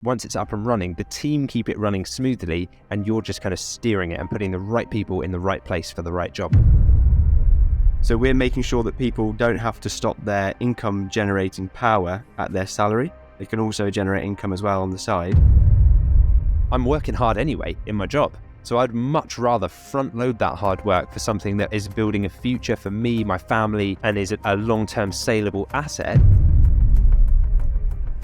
Once it's up and running, the team keep it running smoothly, and you're just kind of steering it and putting the right people in the right place for the right job. So we're making sure that people don't have to stop their income generating power at their salary. They can also generate income as well on the side. I'm working hard anyway in my job, so I'd much rather front load that hard work for something that is building a future for me, my family, and is a long-term saleable asset.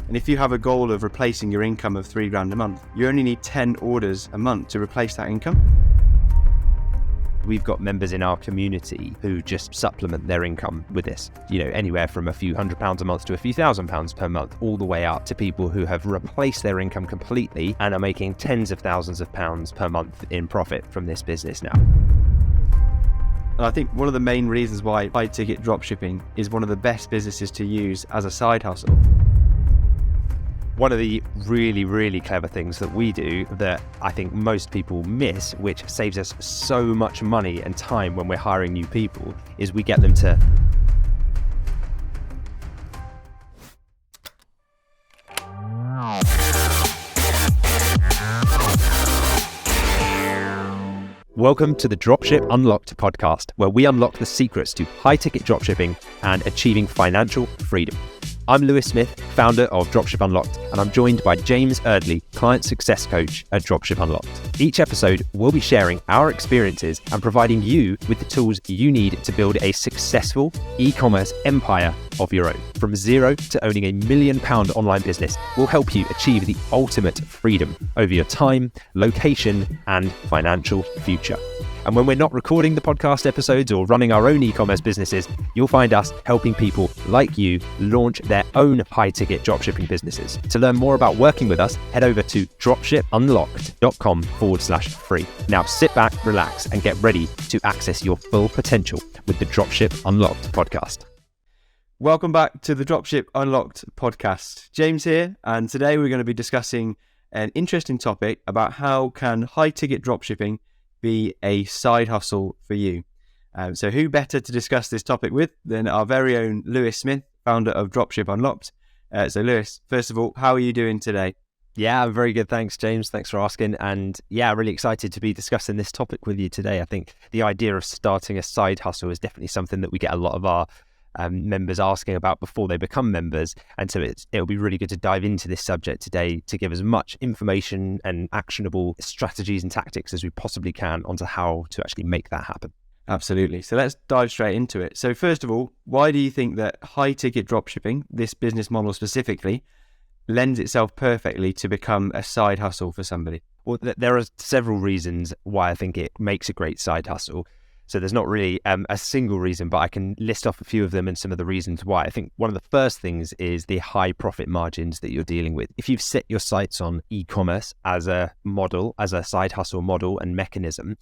And if you have a goal of replacing your income of $3,000 a month, you only need 10 orders a month to replace that income. We've got members in our community who just supplement their income with this, anywhere from a few £100 a month to a few £1,000s per month, all the way up to people who have replaced their income completely and are making tens of thousands of pounds per month in profit from this business now. And I think one of the main reasons why high ticket dropshipping is one of the best businesses to use as a side hustle. One of the really, really clever things that we do that I think most people miss, which saves us so much money and time when we're hiring new people, is we get them to Welcome to the Dropship Unlocked Podcast, where we unlock the secrets to high-ticket dropshipping and achieving financial freedom. I'm Lewis Smith, founder of Dropship Unlocked, and I'm joined by James Eardley, Client Success Coach at Dropship Unlocked. Each episode, we'll be sharing our experiences and providing you with the tools you need to build a successful e-commerce empire of your own. From zero to owning £1 million online business, we'll help you achieve the ultimate freedom over your time, location, and financial future. And when we're not recording the podcast episodes or running our own e-commerce businesses, you'll find us helping people like you launch their own high-ticket dropshipping businesses. To learn more about working with us, head over to dropshipunlocked.com/free. Now sit back, relax, and get ready to access your full potential with the Dropship Unlocked podcast. Welcome back to the Dropship Unlocked podcast. James here, and today we're going to be discussing an interesting topic about how can high-ticket dropshipping be a side hustle for you. So who better to discuss this topic with than our very own Lewis Smith, founder of Dropship Unlocked. So Lewis, first of all, how are you doing today? Yeah, I'm very good. Thanks, James. Thanks for asking. And yeah, really excited to be discussing this topic with you today. I think the idea of starting a side hustle is definitely something that we get a lot of our members asking about before they become members. And so it'll be really good to dive into this subject today to give as much information and actionable strategies and tactics as we possibly can onto how to actually make that happen. Absolutely. So let's dive straight into it. So first of all, why do you think that high ticket dropshipping, this business model specifically, lends itself perfectly to become a side hustle for somebody? Well, there are several reasons why I think it makes a great side hustle. So there's not really a single reason, but I can list off a few of them and some of the reasons why. I think one of the first things is the high profit margins that you're dealing with. If you've set your sights on e-commerce as a model, as a side hustle model and mechanism,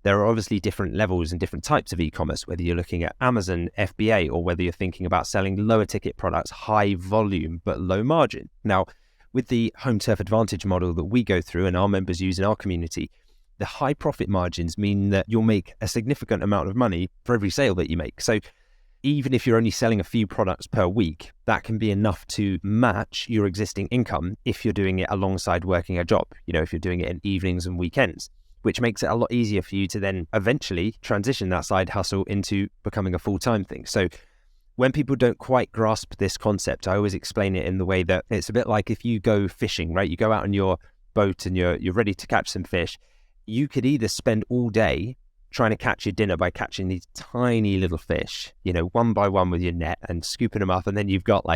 there are obviously different levels and different types of e-commerce, whether you're looking at Amazon, FBA, or whether you're thinking about selling lower ticket products, high volume, but low margin. Now, with the home turf advantage model that we go through and our members use in our community, the high profit margins mean that you'll make a significant amount of money for every sale that you make. So even if you're only selling a few products per week, that can be enough to match your existing income if you're doing it alongside working a job, if you're doing it in evenings and weekends, which makes it a lot easier for you to then eventually transition that side hustle into becoming a full-time thing. So when people don't quite grasp this concept, I always explain it in the way that it's a bit like if you go fishing, right? You go out on your boat and you're ready to catch some fish. You could either spend all day trying to catch your dinner by catching these tiny little fish, one by one with your net and scooping them up. And then you've got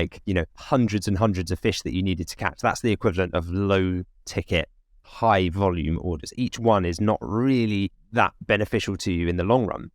hundreds and hundreds of fish that you needed to catch. That's the equivalent of low ticket, high volume orders. Each one is not really that beneficial to you in the long run.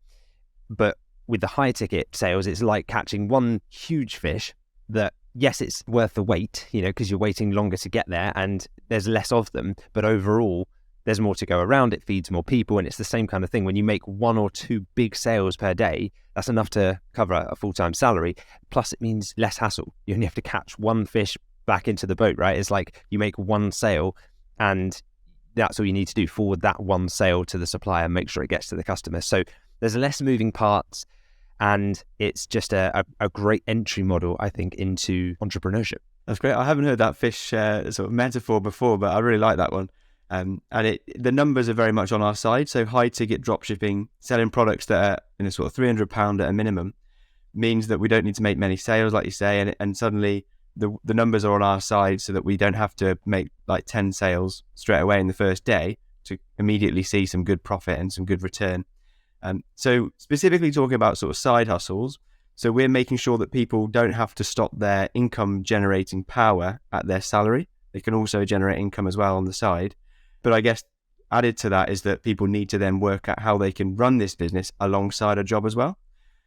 But with the high ticket sales, it's like catching one huge fish that, yes, it's worth the wait, because you're waiting longer to get there and there's less of them. But overall, there's more to go around, it feeds more people, and it's the same kind of thing. When you make 1 or 2 big sales per day, that's enough to cover a full-time salary. Plus, it means less hassle. You only have to catch one fish back into the boat, right? It's like you make one sale, and that's all you need to do, forward that one sale to the supplier and make sure it gets to the customer. So there's less moving parts, and it's just a great entry model, I think, into entrepreneurship. That's great. I haven't heard that fish sort of metaphor before, but I really like that one. And the numbers are very much on our side. So high ticket dropshipping, selling products that are sort of £300 at a minimum, means that we don't need to make many sales, like you say, and suddenly the numbers are on our side, so that we don't have to make like 10 sales straight away in the first day to immediately see some good profit and some good return. So specifically talking about sort of side hustles, so we're making sure that people don't have to stop their income generating power at their salary. They can also generate income as well on the side. But I guess added to that is that people need to then work out how they can run this business alongside a job as well.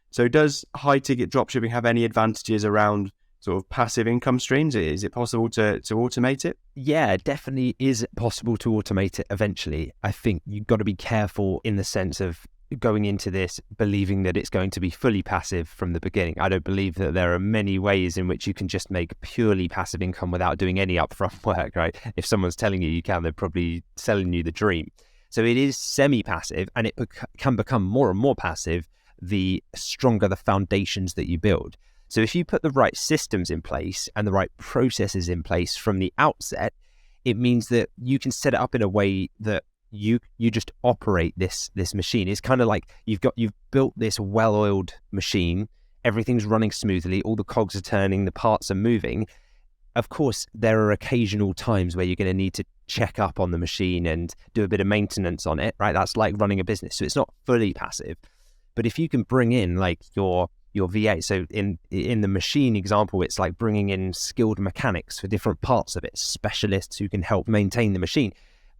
So does high ticket dropshipping have any advantages around sort of passive income streams? Is it possible to automate it? Yeah, it definitely is possible to automate it eventually. I think you've got to be careful in the sense of going into this believing that it's going to be fully passive from the beginning. I don't believe that there are many ways in which you can just make purely passive income without doing any upfront work, right? If someone's telling you can, they're probably selling you the dream. So it is semi-passive, and it can become more and more passive the stronger the foundations that you build. So if you put the right systems in place and the right processes in place from the outset, it means that you can set it up in a way that you just operate this machine. It's kind of like you've built this well-oiled machine. Everything's running smoothly. All the cogs are turning. The parts are moving. Of course, there are occasional times where you're going to need to check up on the machine and do a bit of maintenance on it, right? That's like running a business. So it's not fully passive. But if you can bring in like your VA, so in the machine example, it's like bringing in skilled mechanics for different parts of it, specialists who can help maintain the machine.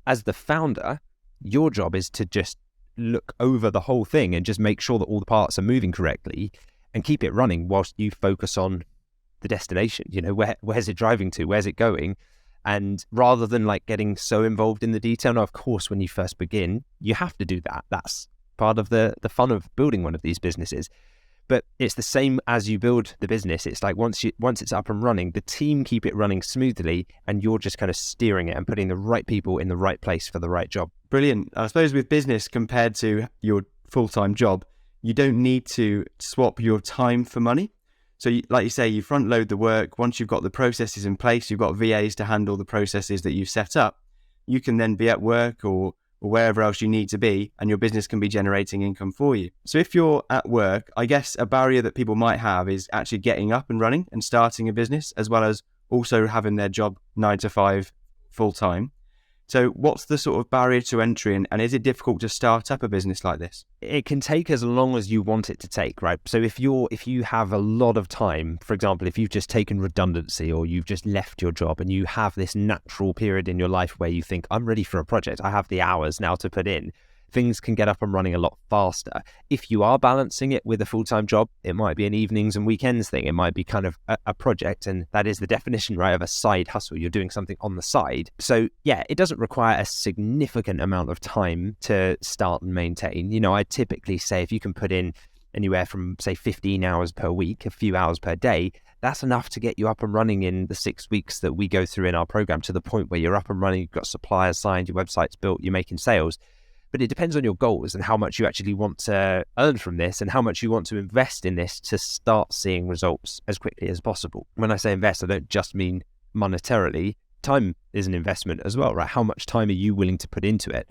As the founder, your job is to just look over the whole thing and just make sure that all the parts are moving correctly and keep it running whilst you focus on the destination. You know, where's it driving to? Where's it going? And rather than like getting so involved in the detail, now, of course, when you first begin, you have to do that. That's part of the fun of building one of these businesses. But it's the same as you build the business. It's like once it's up and running, the team keep it running smoothly, and you're just kind of steering it and putting the right people in the right place for the right job. Brilliant. I suppose with business compared to your full-time job, you don't need to swap your time for money. So like you say, you front load the work. Once you've got the processes in place, you've got VAs to handle the processes that you've set up. You can then be at work or wherever else you need to be, and your business can be generating income for you. So if you're at work, I guess a barrier that people might have is actually getting up and running and starting a business, as well as also having their job 9 to 5 full time. So what's the sort of barrier to entry, and is it difficult to start up a business like this? It can take as long as you want it to take, right? So if you have a lot of time, for example, if you've just taken redundancy or you've just left your job and you have this natural period in your life where you think, I'm ready for a project, I have the hours now to put in, things can get up and running a lot faster. If you are balancing it with a full-time job, it might be an evenings and weekends thing. It might be kind of a project, and that is the definition, right, of a side hustle. You're doing something on the side. So yeah, it doesn't require a significant amount of time to start and maintain. You know, I typically say if you can put in anywhere from, say, 15 hours per week, a few hours per day, that's enough to get you up and running in the 6 weeks that we go through in our program, to the point where you're up and running, you've got suppliers signed, your website's built, you're making sales. But it depends on your goals and how much you actually want to earn from this and how much you want to invest in this to start seeing results as quickly as possible. When I say invest, I don't just mean monetarily. Time is an investment as well, right? How much time are you willing to put into it?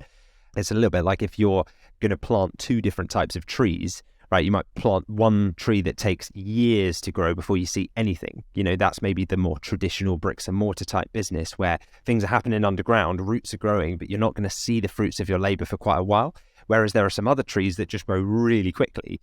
It's a little bit like if you're going to plant 2 different types of trees, right? You might plant one tree that takes years to grow before you see anything. You know, that's maybe the more traditional bricks and mortar type business where things are happening underground, roots are growing, but you're not going to see the fruits of your labor for quite a while. Whereas there are some other trees that just grow really quickly.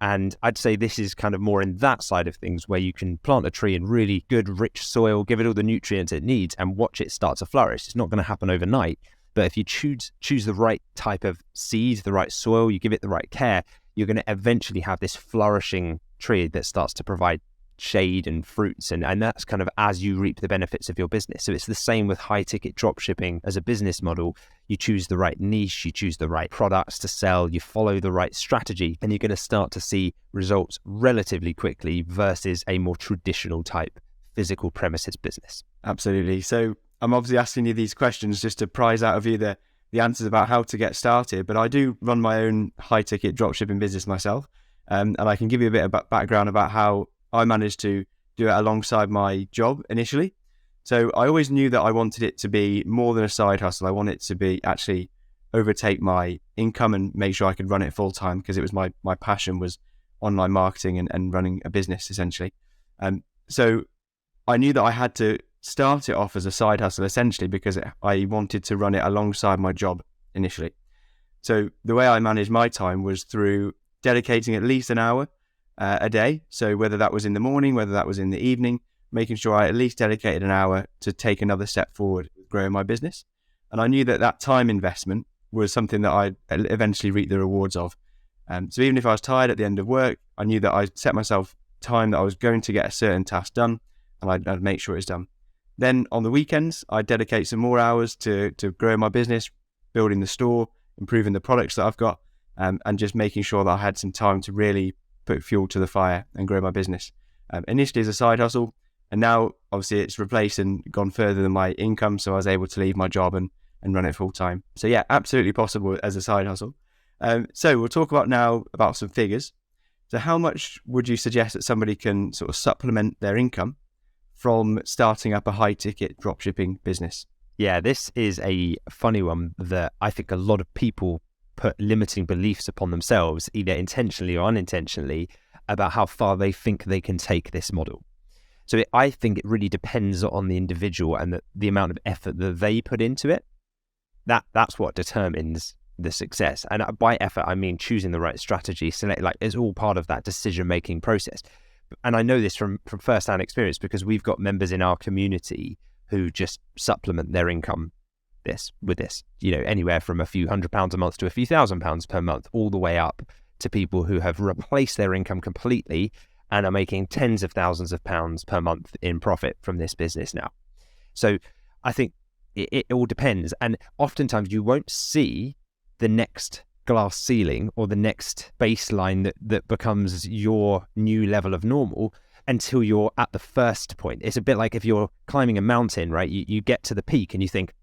And I'd say this is kind of more in that side of things, where you can plant a tree in really good, rich soil, give it all the nutrients it needs and watch it start to flourish. It's not going to happen overnight. But if you choose the right type of seed, the right soil, you give it the right care, you're going to eventually have this flourishing tree that starts to provide shade and fruits. And that's kind of as you reap the benefits of your business. So it's the same with high ticket drop shipping as a business model. You choose the right niche, you choose the right products to sell, you follow the right strategy, and you're going to start to see results relatively quickly versus a more traditional type physical premises business. Absolutely. So I'm obviously asking you these questions just to prize out of you the answers about how to get started, but I do run my own high-ticket dropshipping business myself, and I can give you a bit of background about how I managed to do it alongside my job initially. So I always knew that I wanted it to be more than a side hustle. I wanted it to be actually overtake my income and make sure I could run it full time, because it was my passion was online marketing and running a business essentially. So I knew that I had to start it off as a side hustle essentially because I wanted to run it alongside my job initially. So the way I managed my time was through dedicating at least an hour a day. So whether that was in the morning, whether that was in the evening, making sure I at least dedicated an hour to take another step forward with growing my business. And I knew that time investment was something that I'd eventually reap the rewards of. So even if I was tired at the end of work, I knew that I set myself time that I was going to get a certain task done, and I'd make sure it's done. Then on the weekends, I'd dedicate some more hours to grow my business, building the store, improving the products that I've got, and just making sure that I had some time to really put fuel to the fire and grow my business. Initially as a side hustle, and now obviously it's replaced and gone further than my income, so I was able to leave my job and run it full time. So yeah, absolutely possible as a side hustle. So we'll talk about some figures. So how much would you suggest that somebody can sort of supplement their income from starting up a high ticket dropshipping business? Yeah, this is a funny one that I think a lot of people put limiting beliefs upon themselves, either intentionally or unintentionally, about how far they think they can take this model. So I think it really depends on the individual and the amount of effort that they put into it. That's what determines the success. And by effort, I mean choosing the right strategy. It's all part of that decision-making process. And I know this from first-hand experience because we've got members in our community who just supplement their income with this, anywhere from a few £100 a month to a few £1,000s per month, all the way up to people who have replaced their income completely and are making tens of thousands of pounds per month in profit from this business now. So I think it all depends. And oftentimes you won't see the next glass ceiling or the next baseline that becomes your new level of normal until you're at the first point. It's a bit like if you're climbing a mountain, right? You get to the peak and you think,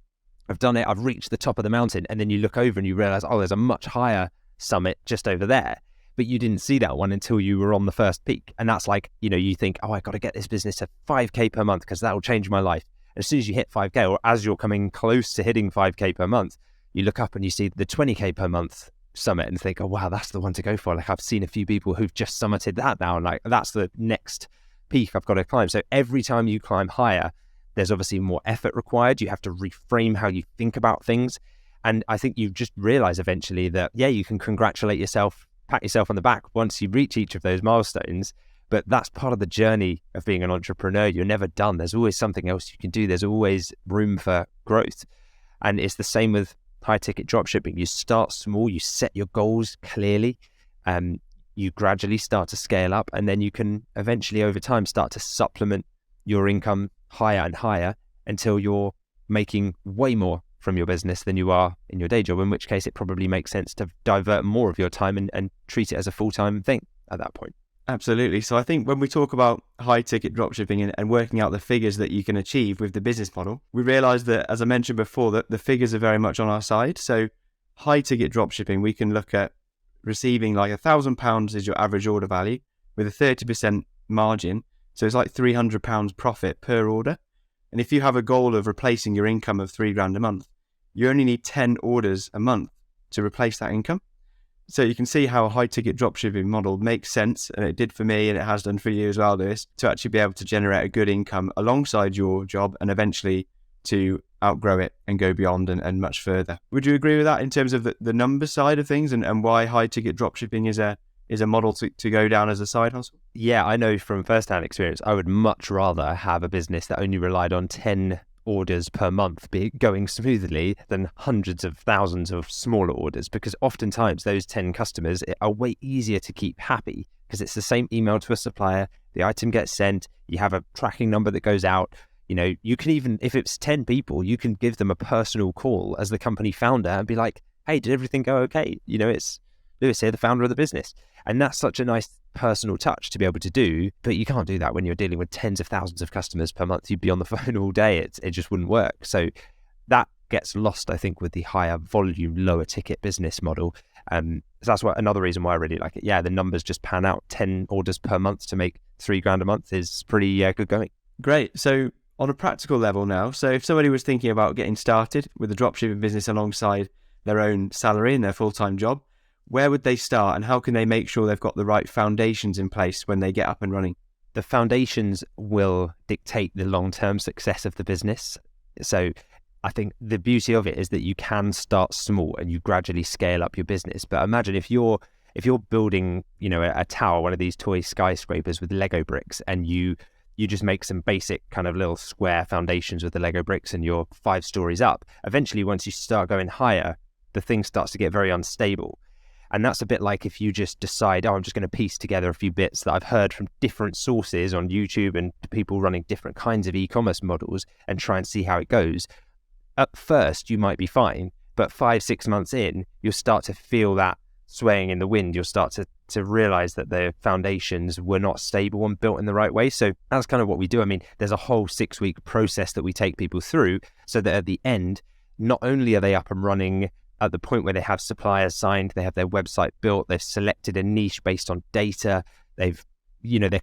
I've done it, I've reached the top of the mountain. And then you look over and you realize, there's a much higher summit just over there. But you didn't see that one until you were on the first peak. And that's like, you think, I got to get this business to 5K per month because that will change my life. And as soon as you hit 5K, or as you're coming close to hitting 5K per month, you look up and you see the 20K per month summit and think, wow, that's the one to go for. Like I've seen a few people who've just summited that now, and like that's the next peak I've got to climb. So every time you climb higher, there's obviously more effort required. You have to reframe how you think about things. And I think you just realize eventually that, you can congratulate yourself, pat yourself on the back once you reach each of those milestones. But that's part of the journey of being an entrepreneur. You're never done. There's always something else you can do. There's always room for growth. And it's the same with high ticket dropshipping. You start small, you set your goals clearly, you gradually start to scale up, and then you can eventually over time start to supplement your income higher and higher until you're making way more from your business than you are in your day job, in which case it probably makes sense to divert more of your time and treat it as a full-time thing at that point. Absolutely. So I think when we talk about high ticket dropshipping and working out the figures that you can achieve with the business model, we realize that, as I mentioned before, that the figures are very much on our side. So high ticket dropshipping, we can look at receiving like £1,000 is your average order value with a 30% margin. So it's like £300 profit per order. And if you have a goal of replacing your income of £3,000 a month, you only need 10 orders a month to replace that income. So you can see how a high ticket dropshipping model makes sense, and it did for me, and it has done for you as well, Lewis, to actually be able to generate a good income alongside your job and eventually to outgrow it and go beyond and much further. Would you agree with that in terms of the number side of things and why high ticket dropshipping is a model to go down as a side hustle? Yeah, I know from first-hand experience, I would much rather have a business that only relied on 10 orders per month going smoothly than hundreds of thousands of smaller orders, because oftentimes those 10 customers are way easier to keep happy because it's the same email to a supplier, the item gets sent, you have a tracking number that goes out. You can even, if it's 10 people, you can give them a personal call as the company founder and be like, hey, did everything go okay? It's Lewis here, the founder of the business. And that's such a nice personal touch to be able to do, but you can't do that when you're dealing with tens of thousands of customers per month. You'd be on the phone all day. It just wouldn't work. So that gets lost, I think, with the higher volume, lower ticket business model. So that's another reason why I really like it. Yeah, the numbers just pan out. 10 orders per month to make $3,000 a month is pretty good going. Great. So on a practical level now, so if somebody was thinking about getting started with a dropshipping business alongside their own salary and their full-time job, where would they start and how can they make sure they've got the right foundations in place when they get up and running? The foundations will dictate the long-term success of the business. So I think the beauty of it is that you can start small and you gradually scale up your business. But imagine if you're building, a tower, one of these toy skyscrapers with Lego bricks, and you just make some basic kind of little square foundations with the Lego bricks and you're 5 stories up. Eventually, once you start going higher, the thing starts to get very unstable. And that's a bit like if you just decide, I'm just going to piece together a few bits that I've heard from different sources on YouTube and people running different kinds of e-commerce models and try and see how it goes. At first, you might be fine, but 5-6 months in, you'll start to feel that swaying in the wind. You'll start to realize that the foundations were not stable and built in the right way. So that's kind of what we do. I mean, there's a whole 6-week process that we take people through so that at the end, not only are they up and running at the point where they have suppliers signed, they have their website built, they've selected a niche based on data, they're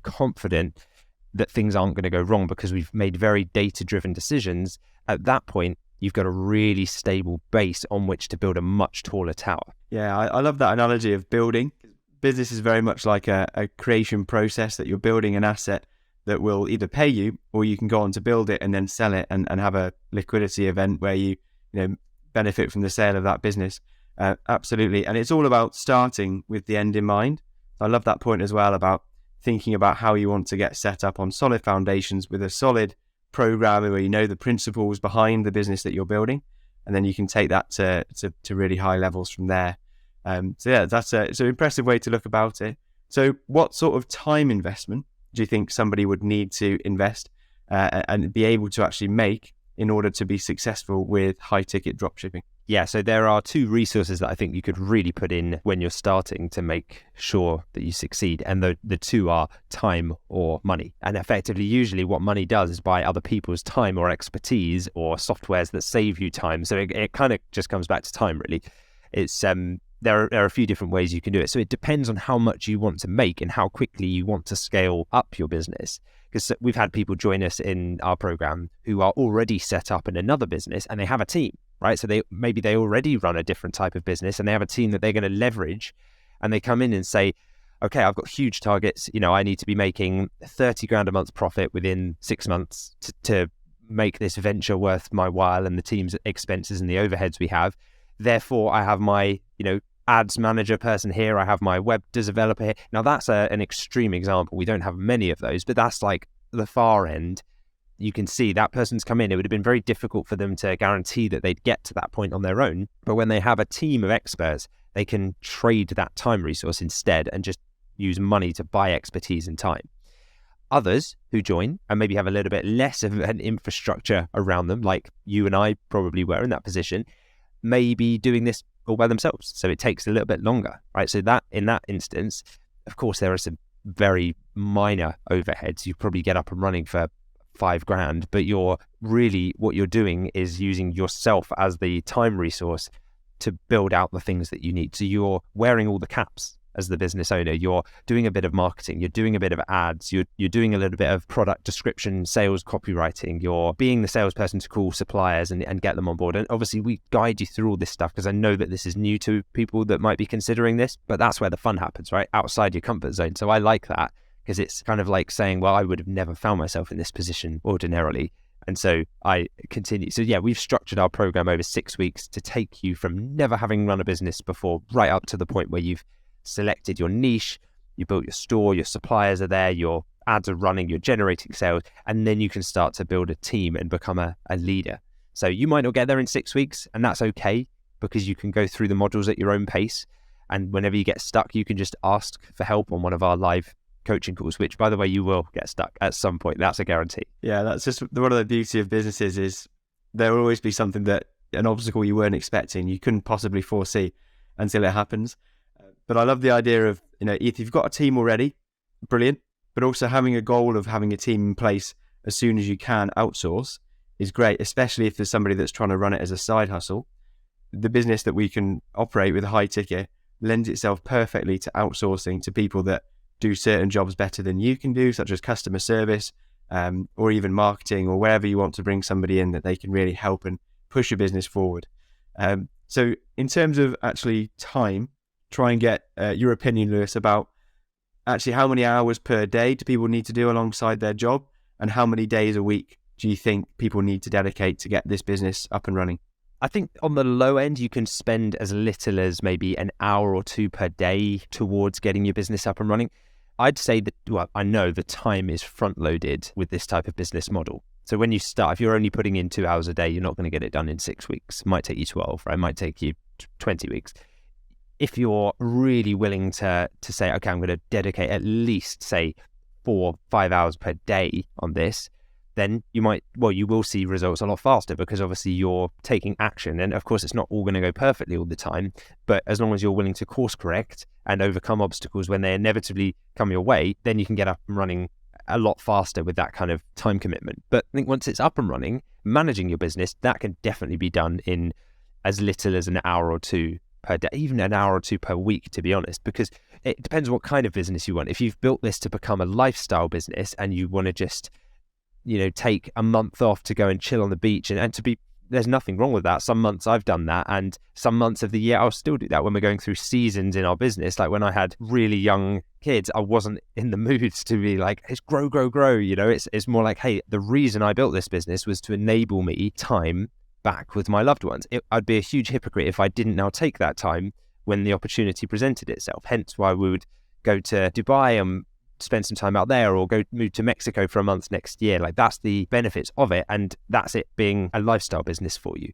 confident that things aren't going to go wrong because we've made very data-driven decisions. At that point, you've got a really stable base on which to build a much taller tower. Yeah, I love that analogy of building. Business is very much like a creation process that you're building an asset that will either pay you or you can go on to build it and then sell it and have a liquidity event where you benefit from the sale of that business. Absolutely. And it's all about starting with the end in mind. I love that point as well about thinking about how you want to get set up on solid foundations with a solid program where you know the principles behind the business that you're building, and then you can take that to really high levels from there. So yeah, it's an impressive way to look about it. So what sort of time investment do you think somebody would need to invest and be able to actually make in order to be successful with high ticket dropshipping? Yeah, so there are 2 resources that I think you could really put in when you're starting to make sure that you succeed. And the 2 are time or money. And effectively, usually what money does is buy other people's time or expertise or softwares that save you time. So it kind of just comes back to time, really. It's there are a few different ways you can do it. So it depends on how much you want to make and how quickly you want to scale up your business. Because we've had people join us in our program who are already set up in another business and they have a team, right? So they already run a different type of business and they have a team that they're going to leverage, and they come in and say, okay, I've got huge targets. I need to be making $30,000 a month profit within 6 months to make this venture worth my while and the team's expenses and the overheads we have. Therefore, I have my, ads manager person here. I have my web developer here. Now that's an extreme example. We don't have many of those, but that's like the far end. You can see that person's come in. It would have been very difficult for them to guarantee that they'd get to that point on their own. But when they have a team of experts, they can trade that time resource instead and just use money to buy expertise and time. Others who join and maybe have a little bit less of an infrastructure around them, like you and I probably were in that position, may be doing this all by themselves. So it takes a little bit longer, right? So that in that instance, of course, there are some very minor overheads. You probably get up and running for $5,000, but what you're doing is using yourself as the time resource to build out the things that you need. So you're wearing all the caps as the business owner. You're doing a bit of marketing, you're doing a bit of ads, you're doing a little bit of product description, sales copywriting, you're being the salesperson to call suppliers and get them on board. And obviously we guide you through all this stuff because I know that this is new to people that might be considering this, but that's where the fun happens, right? Outside your comfort zone. So I like that because it's kind of like saying, well, I would have never found myself in this position ordinarily. And so I continue. So yeah, we've structured our program over 6 weeks to take you from never having run a business before right up to the point where you've selected your niche, you built your store, your suppliers are there, your ads are running, you're generating sales, and then you can start to build a team and become a leader. So you might not get there in 6 weeks, and that's okay because you can go through the modules at your own pace. And whenever you get stuck, you can just ask for help on one of our live coaching calls, which by the way, you will get stuck at some point. That's a guarantee. Yeah, that's just one of the beauty of businesses is there will always be something an obstacle you weren't expecting, you couldn't possibly foresee until it happens. But I love the idea of, if you've got a team already, brilliant, but also having a goal of having a team in place as soon as you can outsource is great, especially if there's somebody that's trying to run it as a side hustle. The business that we can operate with a high ticket lends itself perfectly to outsourcing to people that do certain jobs better than you can do, such as customer service, or even marketing, or wherever you want to bring somebody in that they can really help and push your business forward. So in terms of actually time, try and get your opinion, Lewis, about actually how many hours per day do people need to do alongside their job, and how many days a week do you think people need to dedicate to get this business up and running? I think on the low end, you can spend as little as maybe an hour or two per day towards getting your business up and running. I'd say that, well, I know the time is front loaded with this type of business model. So when you start, if you're only putting in 2 hours a day, you're not going to get it done in 6 weeks. It might take you 12, right? It might take you 20 weeks. If you're really willing to say, okay, I'm going to dedicate at least, say, 4 or 5 hours per day on this, then you will see results a lot faster, because obviously you're taking action. And of course, it's not all going to go perfectly all the time, but as long as you're willing to course correct and overcome obstacles when they inevitably come your way, then you can get up and running a lot faster with that kind of time commitment. But I think once it's up and running, managing your business, that can definitely be done in as little as an hour or two per day, even an hour or two per week, to be honest, because it depends what kind of business you want. If you've built this to become a lifestyle business and you want to just take a month off to go and chill on the beach, and to be, there's nothing wrong with that. Some months I've done that, and some months of the year I'll still do that when we're going through seasons in our business. Like when I had really young kids, I wasn't in the mood to be like, it's grow. It's more like, hey, the reason I built this business was to enable me time back with my loved ones. I'd be a huge hypocrite if I didn't now take that time when the opportunity presented itself. Hence why we would go to Dubai and spend some time out there, or move to Mexico for a month next year. Like, that's the benefits of it, and that's it being a lifestyle business for you.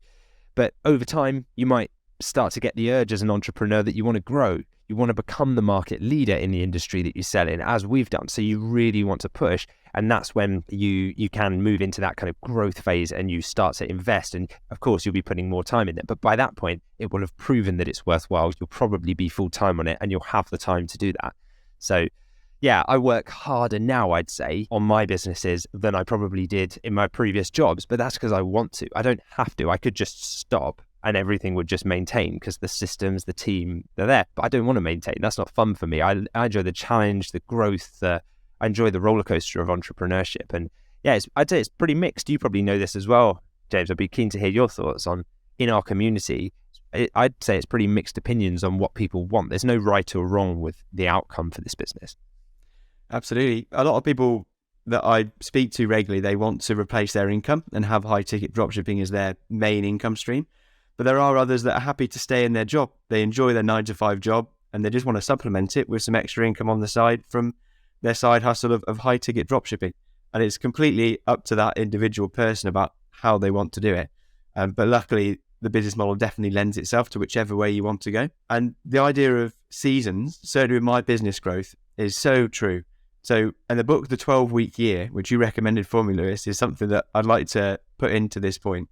But over time, you might start to get the urge as an entrepreneur that you want to grow. You want to become the market leader in the industry that you sell in, as we've done. So you really want to push, and that's when you can move into that kind of growth phase, and you start to invest. And of course, you'll be putting more time in it, but by that point, it will have proven that it's worthwhile. You'll probably be full time on it, and you'll have the time to do that. So yeah, I work harder now, I'd say, on my businesses than I probably did in my previous jobs, but that's because I want to. I don't have to. I could just stop and everything would just maintain, because the systems, the team, they're there. But I don't want to maintain. That's not fun for me. I enjoy the challenge, the growth. I enjoy the roller coaster of entrepreneurship. And yeah, I'd say it's pretty mixed. You probably know this as well, James. I'd be keen to hear your thoughts on, in our community, I'd say it's pretty mixed opinions on what people want. There's no right or wrong with the outcome for this business. Absolutely. A lot of people that I speak to regularly, they want to replace their income and have high ticket dropshipping as their main income stream. But there are others that are happy to stay in their job. They enjoy their 9-to-5 job, and they just want to supplement it with some extra income on the side from their side hustle of high ticket dropshipping. And it's completely up to that individual person about how they want to do it. But luckily, the business model definitely lends itself to whichever way you want to go. And the idea of seasons, certainly with my business growth, is so true. So, and the book, The 12-Week Year, which you recommended for me, Lewis, is something that I'd like to put into this point.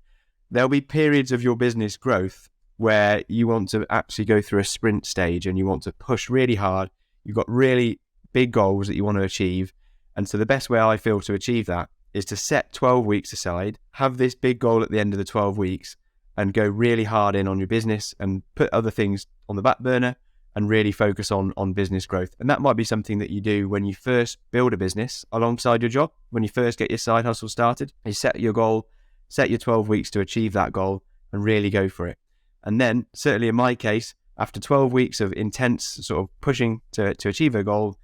There'll be periods of your business growth where you want to actually go through a sprint stage and you want to push really hard. You've got really big goals that you want to achieve. And so the best way I feel to achieve that is to set 12 weeks aside, have this big goal at the end of the 12 weeks, and go really hard in on your business and put other things on the back burner and really focus on business growth. And that might be something that you do when you first build a business alongside your job. When you first get your side hustle started, you set your goal, set your 12 weeks to achieve that goal, and really go for it. And then, certainly in my case, after 12 weeks of intense sort of pushing to achieve a goal,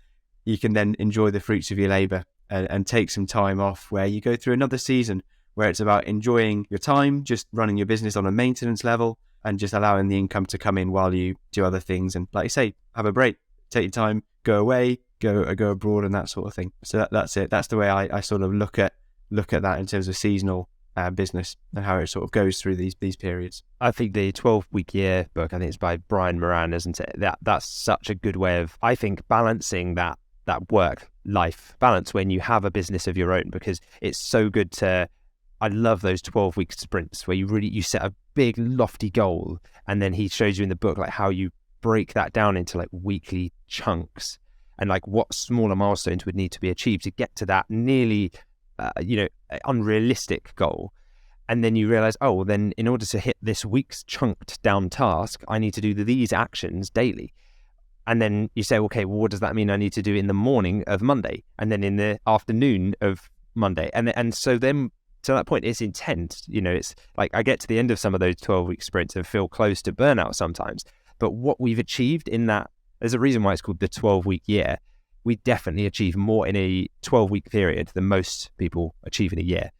you can then enjoy the fruits of your labor and take some time off, where you go through another season where it's about enjoying your time, just running your business on a maintenance level, and just allowing the income to come in while you do other things. And like you say, have a break, take your time, go away, go abroad, and that sort of thing. So that's it. That's the way I sort of look at that in terms of seasonal business and how it sort of goes through these periods. I think the 12-Week Year book, I think it's by Brian Moran, isn't it? That's such a good way of, I think, balancing that work-life balance when you have a business of your own, because it's so good to, I love those 12-week sprints where you set a big lofty goal, and then he shows you in the book like how you break that down into like weekly chunks, and like what smaller milestones would need to be achieved to get to that nearly unrealistic goal. And then you realize, oh, well, then in order to hit this week's chunked down task, I need to do these actions daily. And then you say, okay, well, what does that mean? I need to do in the morning of Monday and then in the afternoon of Monday. And so then to that point, it's intense. It's like I get to the end of some of those 12-week sprints and feel close to burnout sometimes. But what we've achieved in that, there's a reason why it's called the 12-week year. We definitely achieve more in a 12-week period than most people achieve in a year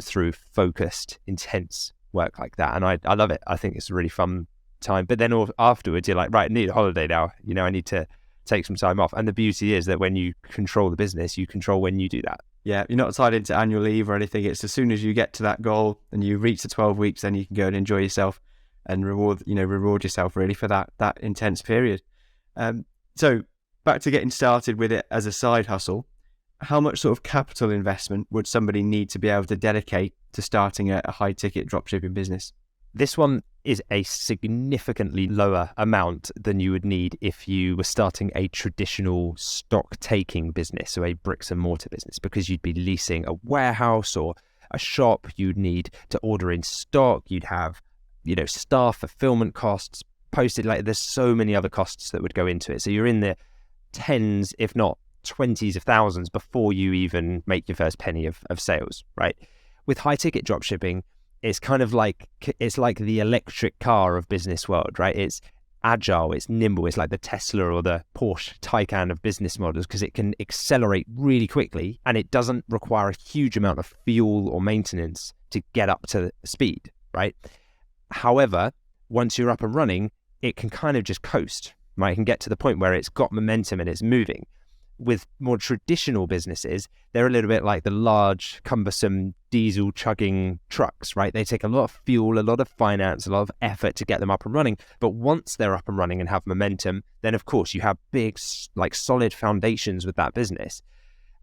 through focused, intense work like that. And I love it. I think it's a really fun time. But then afterwards, you're like, right, I need a holiday now. I need to take some time off. And the beauty is that when you control the business, you control when you do that. Yeah, you're not tied into annual leave or anything. It's as soon as you get to that goal and you reach the 12 weeks, then you can go and enjoy yourself and reward yourself really for that intense period. So back to getting started with it as a side hustle, how much sort of capital investment would somebody need to be able to dedicate to starting a high ticket dropshipping business? This one is a significantly lower amount than you would need if you were starting a traditional stock taking business, so a bricks and mortar business, because you'd be leasing a warehouse or a shop. You'd need to order in stock. You'd have, staff, fulfillment costs, posted. Like there's so many other costs that would go into it. So you're in the tens, if not 20s of thousands before you even make your first penny of sales, right? With high ticket dropshipping, it's kind of like, it's like the electric car of business world, right? It's agile, it's nimble, it's like the Tesla or the Porsche Taycan of business models because it can accelerate really quickly and it doesn't require a huge amount of fuel or maintenance to get up to speed, right? However, once you're up and running, it can kind of just coast, right? It can get to the point where it's got momentum and it's moving. With more traditional businesses, they're a little bit like the large, cumbersome diesel chugging trucks, right? They take a lot of fuel, a lot of finance, a lot of effort to get them up and running. But once they're up and running and have momentum, then of course you have big, like solid foundations with that business.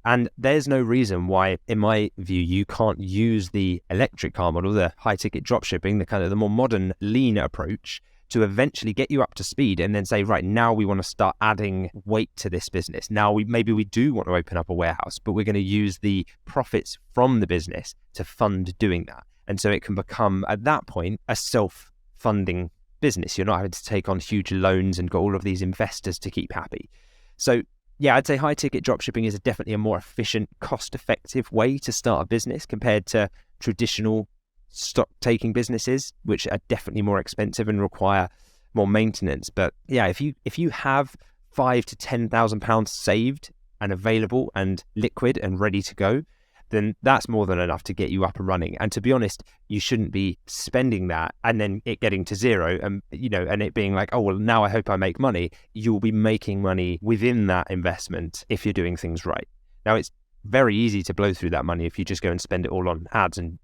And there's no reason why, in my view, you can't use the electric car model, the high ticket dropshipping, the kind of the more modern lean approach to eventually get you up to speed and then say, right, now we want to start adding weight to this business. Now maybe we do want to open up a warehouse, but we're going to use the profits from the business to fund doing that. And so it can become, at that point, a self-funding business. You're not having to take on huge loans and got all of these investors to keep happy. So yeah, I'd say high ticket dropshipping is definitely a more efficient, cost-effective way to start a business compared to traditional stock taking businesses, which are definitely more expensive and require more maintenance. But yeah, if you have £5,000 to £10,000 saved and available and liquid and ready to go, then that's more than enough to get you up and running. And to be honest, you shouldn't be spending that and then it getting to zero and and it being like, oh well, now I hope I make money. You'll be making money within that investment if you're doing things right. Now it's very easy to blow through that money if you just go and spend it all on ads and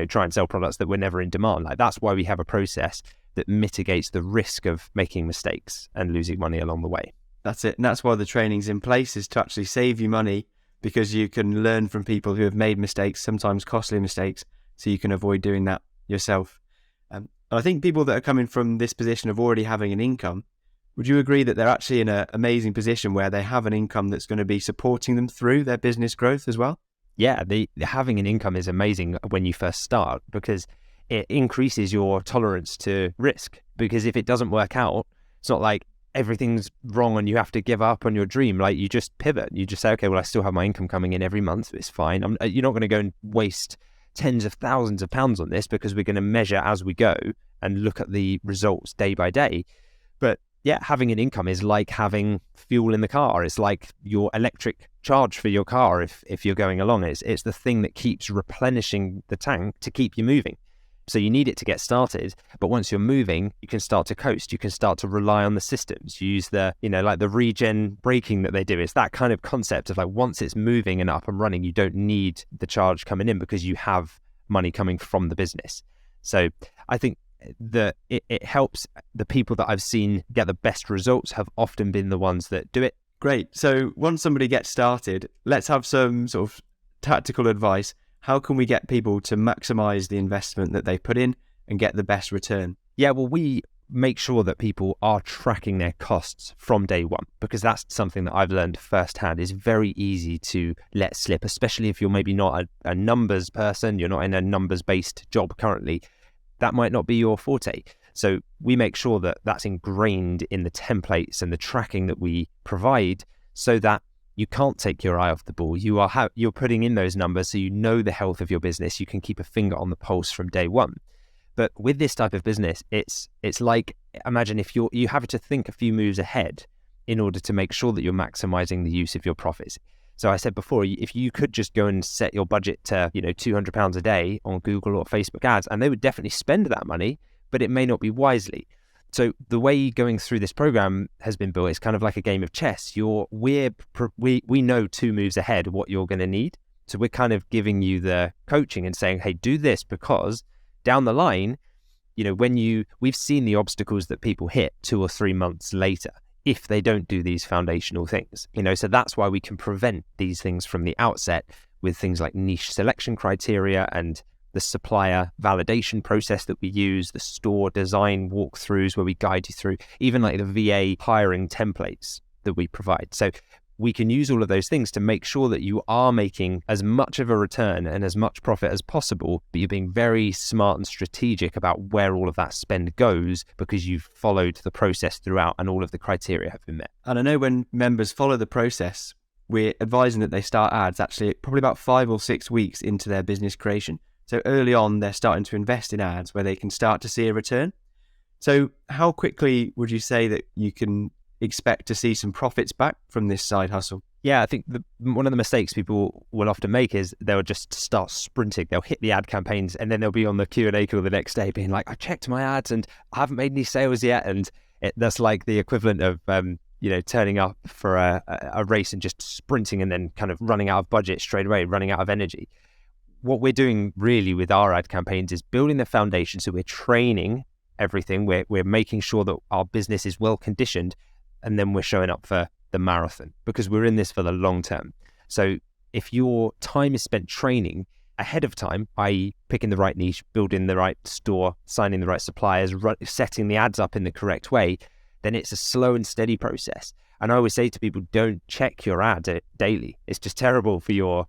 try and sell products that were never in demand. Like that's why we have a process that mitigates the risk of making mistakes and losing money along the way. That's it. And that's why the training's in place, is to actually save you money, because you can learn from people who have made mistakes, sometimes costly mistakes, so you can avoid doing that yourself. I think people that are coming from this position of already having an income, would you agree that they're actually in an amazing position where they have an income that's going to be supporting them through their business growth as well? Yeah, having an income is amazing when you first start because it increases your tolerance to risk. Because if it doesn't work out, it's not like everything's wrong and you have to give up on your dream. Like you just pivot. You just say, okay, well, I still have my income coming in every month. It's fine. You're not going to go and waste tens of thousands of pounds on this because we're going to measure as we go and look at the results day by day. But yeah, having an income is like having fuel in the car. It's like your electric charge for your car if you're going along. It's the thing that keeps replenishing the tank to keep you moving. So you need it to get started, but once you're moving, you can start to coast. You can start to rely on the systems. You use the, like the regen braking that they do. It's that kind of concept of like once it's moving and up and running, you don't need the charge coming in because you have money coming from the business. So I think that it helps. The people that I've seen get the best results have often been the ones that do it. Great. So once somebody gets started, let's have some sort of tactical advice. How can we get people to maximize the investment that they put in and get the best return? Yeah, well, we make sure that people are tracking their costs from day one, because that's something that I've learned firsthand is very easy to let slip, especially if you're maybe not a numbers person, you're not in a numbers-based job currently. That might not be your forte. So we make sure that that's ingrained in the templates and the tracking that we provide so that you can't take your eye off the ball. You're putting in those numbers so you know the health of your business. You can keep a finger on the pulse from day one. But with this type of business, it's like, imagine if you have to think a few moves ahead in order to make sure that you're maximizing the use of your profits. So I said before, if you could just go and set your budget to, £200 a day on Google or Facebook ads, and they would definitely spend that money, but it may not be wisely. So the way going through this program has been built, it's kind of like a game of chess. We know 2 moves ahead what you're going to need. So we're kind of giving you the coaching and saying, hey, do this, because down the line, we've seen the obstacles that people hit 2 or 3 months later if they don't do these foundational things. So that's why we can prevent these things from the outset with things like niche selection criteria and the supplier validation process that we use, the store design walkthroughs where we guide you through, even like the VA hiring templates that we provide. So we can use all of those things to make sure that you are making as much of a return and as much profit as possible, but you're being very smart and strategic about where all of that spend goes because you've followed the process throughout and all of the criteria have been met. And I know when members follow the process, we're advising that they start ads actually probably about 5 or 6 weeks into their business creation. So early on, they're starting to invest in ads where they can start to see a return. So how quickly would you say that you can expect to see some profits back from this side hustle? Yeah, I think one of the mistakes people will often make is they'll just start sprinting. They'll hit the ad campaigns and then they'll be on the Q&A call the next day being like, I checked my ads and I haven't made any sales yet. And that's like the equivalent of, turning up for a race and just sprinting and then kind of running out of budget straight away, running out of energy. What we're doing really with our ad campaigns is building the foundation. So we're training everything. We're making sure that our business is well conditioned, and then we're showing up for the marathon because we're in this for the long term. So if your time is spent training ahead of time, i.e. picking the right niche, building the right store, signing the right suppliers, setting the ads up in the correct way, then it's a slow and steady process. And I always say to people, don't check your ad daily. It's just terrible for your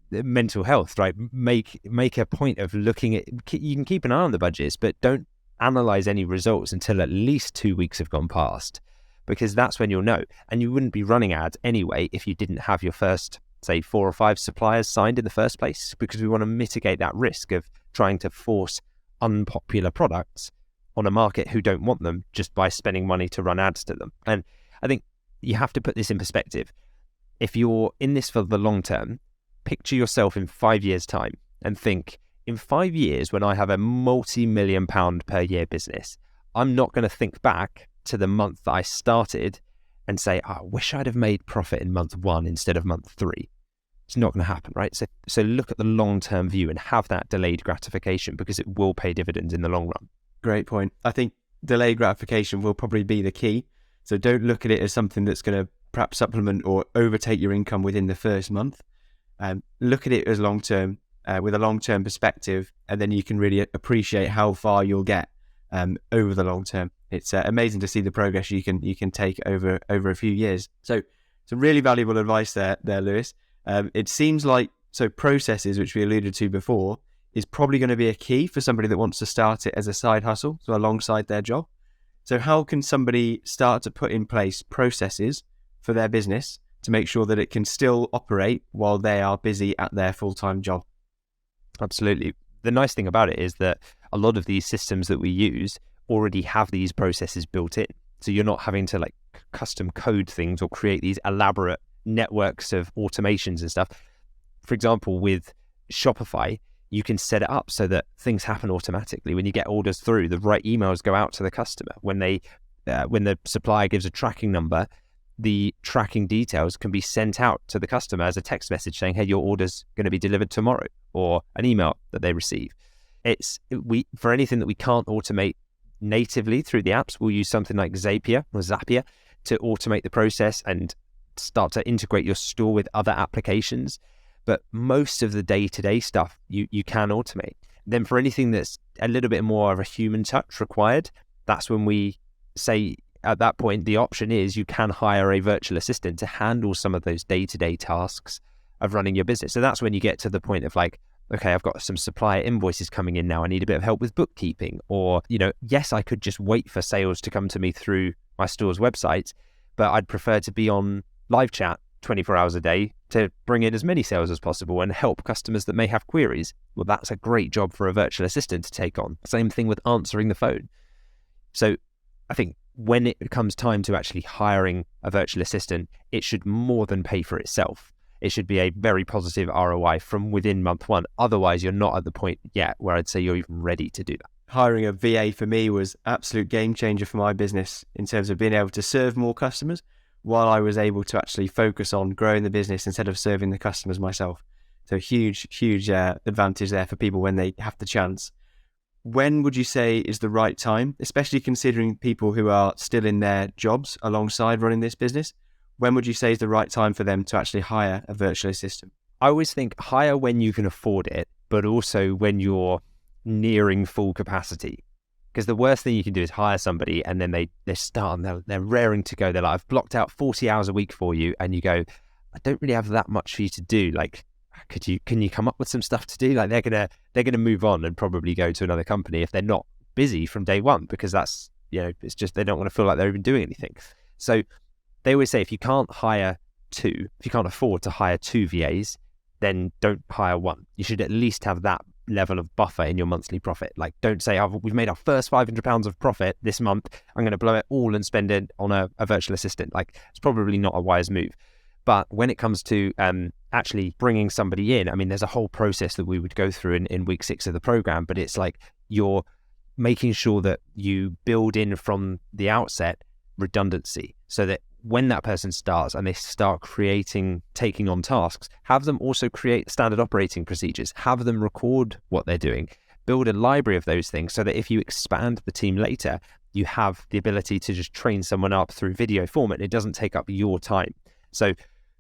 mental health, right? Make a point of looking at, you can keep an eye on the budgets, but don't analyze any results until at least 2 weeks have gone past, because that's when you'll know. And you wouldn't be running ads anyway if you didn't have your first, say, 4 or 5 suppliers signed in the first place, because we want to mitigate that risk of trying to force unpopular products on a market who don't want them just by spending money to run ads to them. And I think you have to put this in perspective. If you're in this for the long term, picture yourself in 5 years' time and think, in 5 years, when I have a multi-million pound per year business, I'm not going to think back to the month that I started and say, I wish I'd have made profit in month 1 instead of month 3. It's not going to happen, right? So look at the long-term view and have that delayed gratification, because it will pay dividends in the long run. Great point. I think delayed gratification will probably be the key. So don't look at it as something that's going to perhaps supplement or overtake your income within the first month. Look at it as long-term, with a long-term perspective, and then you can really appreciate how far you'll get over the long term. It's amazing to see the progress you can take over a few years. So some really valuable advice there, Lewis. It seems like processes, which we alluded to before, is probably going to be a key for somebody that wants to start it as a side hustle, so alongside their job. So how can somebody start to put in place processes for their business to make sure that it can still operate while they are busy at their full-time job? Absolutely. The nice thing about it is that a lot of these systems that we use already have these processes built in. So you're not having to custom code things or create these elaborate networks of automations and stuff. For example, with Shopify, you can set it up so that things happen automatically. When you get orders through, the right emails go out to the customer. When the supplier gives a tracking number, the tracking details can be sent out to the customer as a text message saying, hey, your order's going to be delivered tomorrow, or an email that they receive. For anything that we can't automate natively through the apps, we'll use something like Zapier to automate the process and start to integrate your store with other applications. But most of the day-to-day stuff you can automate. Then for anything that's a little bit more of a human touch required, that's when we say at that point, the option is you can hire a virtual assistant to handle some of those day-to-day tasks of running your business. So that's when you get to the point of like, okay, I've got some supplier invoices coming in now. I need a bit of help with bookkeeping. Or, yes, I could just wait for sales to come to me through my store's website, but I'd prefer to be on live chat 24 hours a day to bring in as many sales as possible and help customers that may have queries. Well, that's a great job for a virtual assistant to take on. Same thing with answering the phone. So I think when it comes time to actually hiring a virtual assistant, it should more than pay for itself. It should be a very positive ROI from within month one. Otherwise, you're not at the point yet where I'd say you're even ready to do that. Hiring a VA for me was absolute game changer for my business in terms of being able to serve more customers while I was able to actually focus on growing the business instead of serving the customers myself. So huge advantage there for people when they have the chance. When would you say is the right time, especially considering people who are still in their jobs alongside running this business? When would you say is the right time for them to actually hire a virtual assistant? I always think hire when you can afford it, but also when you're nearing full capacity. Because the worst thing you can do is hire somebody and then they start and they're raring to go. They're like, I've blocked out 40 hours a week for you. And you go, I don't really have that much for you to do. Like, can you come up with some stuff to do? Like they're gonna move on and probably go to another company if they're not busy from day one, because that's, it's just they don't want to feel like they're even doing anything. So they always say if you can't afford to hire 2 VAs, then don't hire one. You should at least have that level of buffer in your monthly profit. Like don't say, we've made our first £500 of profit this month, I'm going to blow it all and spend it on a virtual assistant. Like it's probably not a wise move. But when it comes to actually bringing somebody in, I mean, there's a whole process that we would go through in week 6 of the program, but it's like you're making sure that you build in from the redundancy so that when that person starts and they start taking on tasks, have them also create standard operating procedures, have them record what they're doing, build a library of those things so that if you expand the team later, you have the ability to just train someone up through video format. It doesn't take up your time. So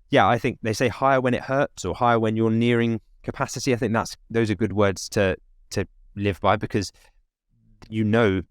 yeah, I think they say hire when it hurts or hire when you're nearing capacity. I think those are good words to live by, because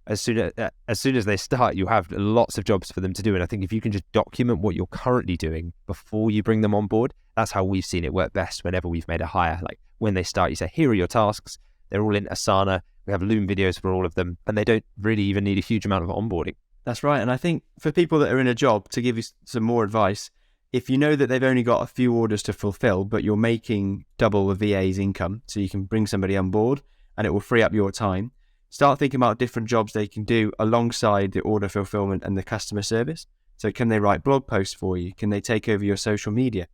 as soon as they start, you have lots of jobs for them to do. And I think if you can just document what you're currently doing before you bring them on board, that's how we've seen it work best whenever we've made a hire. Like when they start, you say, here are your tasks. They're all in Asana. We have Loom videos for all of them, and they don't really even need a huge amount of onboarding. That's right. And I think for people that are in a job, to give you some more advice, if you know that they've only got a few orders to fulfill, but you're making double the VA's income, so you can bring somebody on board and it will free up your time, start thinking about different jobs they can do alongside the order fulfillment and the customer service. So can they write blog posts for you? Can they take over your social media?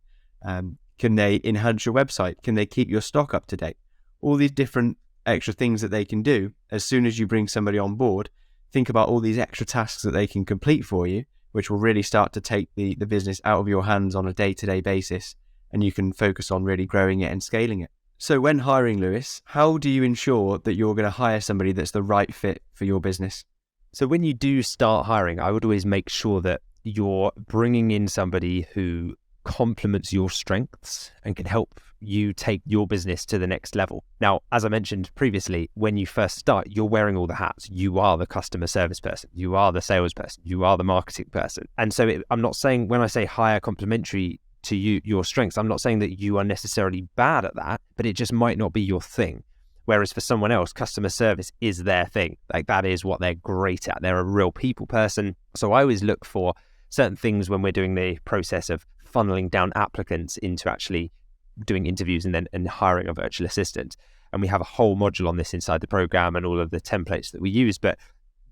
Can they enhance your website? Can they keep your stock up to date? All these different extra things that they can do as soon as you bring somebody on board. Think about all these extra tasks that they can complete for you, which will really start to take the business out of your hands on a day-to-day basis, and you can focus on really growing it and scaling it. So when hiring, Lewis, how do you ensure that you're going to hire somebody that's the right fit for your business? So when you do start hiring, I would always make sure that you're bringing in somebody who complements your strengths and can help you take your business to the next level. Now, as I mentioned previously, when you first start, you're wearing all the hats. You are the customer service person. You are the salesperson. You are the marketing person. And so I'm not saying, when I say hire complementary to your strengths, I'm not saying that you are necessarily bad at that, but it just might not be your thing. Whereas for someone else, customer service is their thing. Like that is what they're great at. They're a real people person. So I always look for certain things when we're doing the process of funneling down applicants into actually doing interviews and hiring a virtual assistant. And we have a whole module on this inside the program and all of the templates that we use. But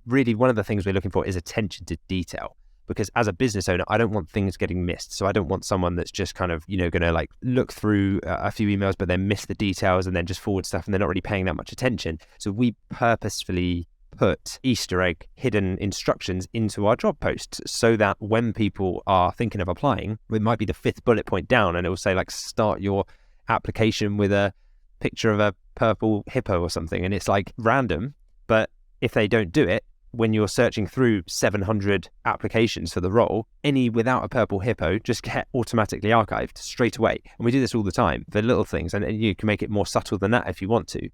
really, one of the things we're looking for is attention to detail. Because as a business owner, I don't want things getting missed. So I don't want someone that's just kind of, going to like look through a few emails, but then miss the details and then just forward stuff and they're not really paying that much attention. So we purposefully put Easter egg hidden instructions into our job posts so that when people are thinking of applying, it might be the 5th bullet point down and it will say like, start your application with a picture of a purple hippo or something. And it's like random, but if they don't do it, when you're searching through 700 applications for the role, any without a purple hippo just get automatically archived straight away. And we do this all the time for little things, and you can make it more subtle than that if you want to.